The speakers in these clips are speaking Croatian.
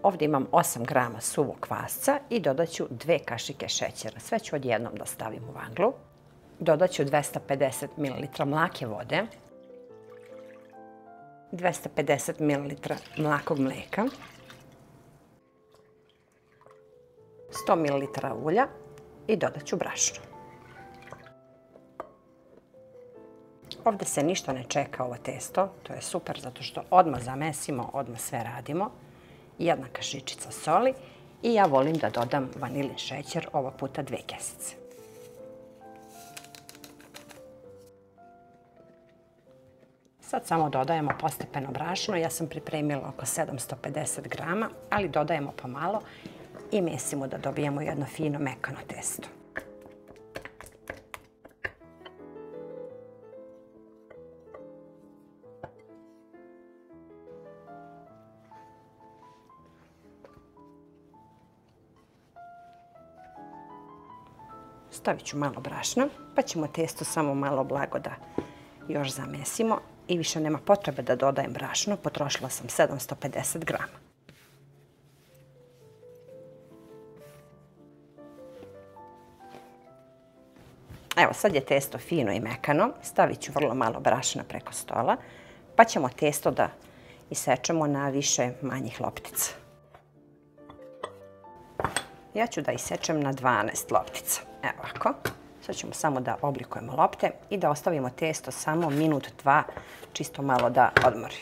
Ovdje imam 8 grama suvog kvasca i dodat ću 2 kašike šećera. Sve ću odjednom da stavim u vaglu. Dodat ću 250 ml mlake vode, 250 ml mlakog mlijeka, 100 ml ulja i dodat ću brašno. Ovdje se ništa ne čeka ovo testo, to je super zato što odmah zamesimo, odmah sve radimo. 1 kašičica soli i ja volim da dodam vanilin šećer, ovog puta 2 kesice. Sad samo dodajemo postepeno brašno, ja sam pripremila oko 750 grama, ali dodajemo pomalo i mesimo da dobijemo jedno fino mekano testo. Stavit ću malo brašna, pa ćemo testo samo malo blago da još zamesimo i više nema potrebe da dodajem brašno, potrošila sam 750 grama. Evo sad je testo fino i mekano, stavit ću vrlo malo brašna preko stola, pa ćemo testo da isečemo na više manjih loptica. Ja ću da isečem na 12 loptica. Evo ovako. Sad ćemo samo da oblikujemo lopte i da ostavimo testo samo minut, 2, čisto malo da odmori.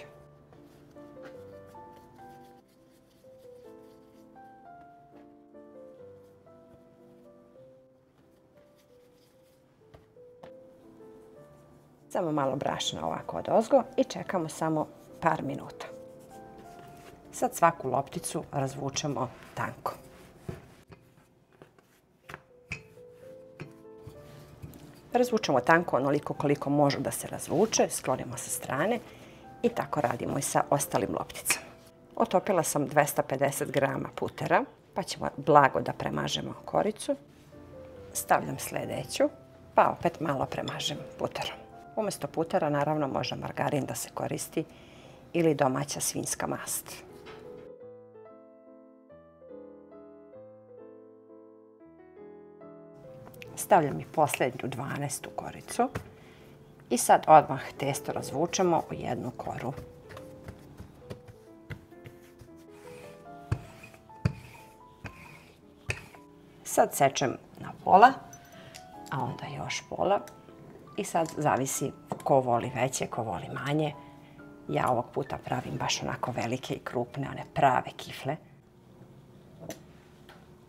Samo malo brašna ovako odozgo i čekamo samo par minuta. Sad svaku lopticu razvučemo tanko. Razvučemo tanko onoliko koliko može da se razvuče, sklonimo sa strane i tako radimo i sa ostalim lopticama. Otopila sam 250 grama putera, pa ćemo blago da premažemo koricu. Stavljam sljedeću, pa opet malo premažem puterom. Umjesto putera naravno može margarin da se koristi ili domaća svinjska mast. Stavljam i posljednju 12. koricu i sad odmah testo razvučemo u jednu koru. Sad sečem na pola, a onda još pola i sad zavisi ko voli veće, ko voli manje. Ja ovog puta pravim baš onako velike i krupne, one prave kifle.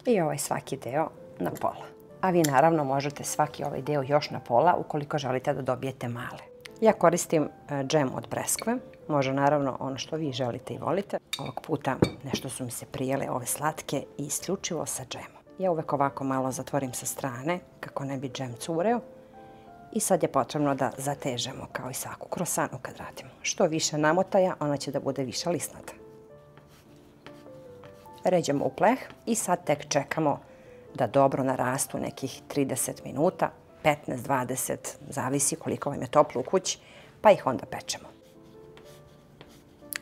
I ovaj svaki deo na pola. A vi naravno možete svaki ovaj deo još na pola ukoliko želite da dobijete male. Ja koristim džem od breskve, može naravno ono što vi želite i volite. Ovog puta nešto su mi se prijele ove slatke i isključivo sa džemom. Ja uvek ovako malo zatvorim sa strane kako ne bi džem cureo. I sad je potrebno da zatežemo kao i svaku krosanu kad radimo. Što više namotaja, ona će da bude više lisnata. Ređemo u pleh i sad tek čekamo da dobro narastu nekih 30 minuta, 15-20, zavisi koliko vam je toplo u kući, pa ih onda pečemo.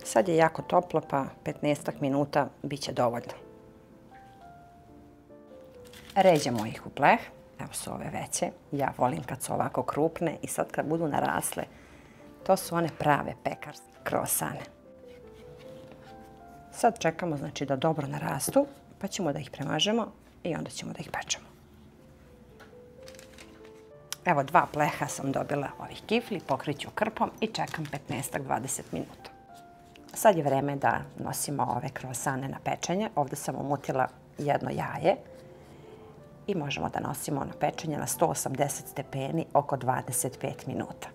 Sad je jako toplo, pa 15 minuta bit će dovoljno. Ređemo ih u pleh, evo su ove veće, ja volim kad su ovako krupne i sad kad budu narasle, to su one prave pekarske krosane. Sad čekamo znači da dobro narastu, pa ćemo da ih premažemo i onda ćemo da ih pečemo. Evo 2 pleha sam dobila ovih kifli, pokriću krpom i čekam 15-20 minuta. Sad je vreme da nosimo ove krosane na pečenje. Ovdje sam umutila jedno jaje i možemo da nosimo na pečenje na 180 stepeni oko 25 minuta.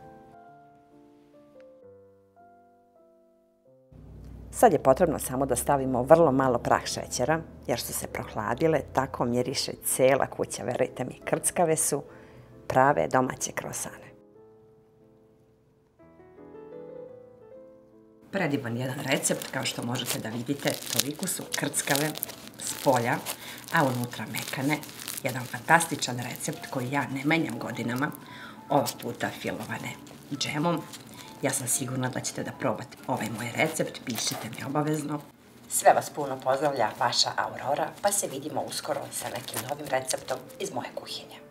Sad je potrebno samo da stavimo vrlo malo prah šećera, jer su se prohladile, tako miriše cijela kuća, verujte mi, krckave su prave domaće krosane. Predivan jedan recept, kao što možete da vidite, toliko su krckave s polja, a unutra mekane. Jedan fantastičan recept koji ja ne menjam godinama, ovog puta filovane džemom. Ja sam sigurna da ćete da probate ovaj moj recept, pišite mi obavezno. Sve vas puno pozdravlja vaša Aurora, pa se vidimo uskoro sa nekim novim receptom iz moje kuhinje.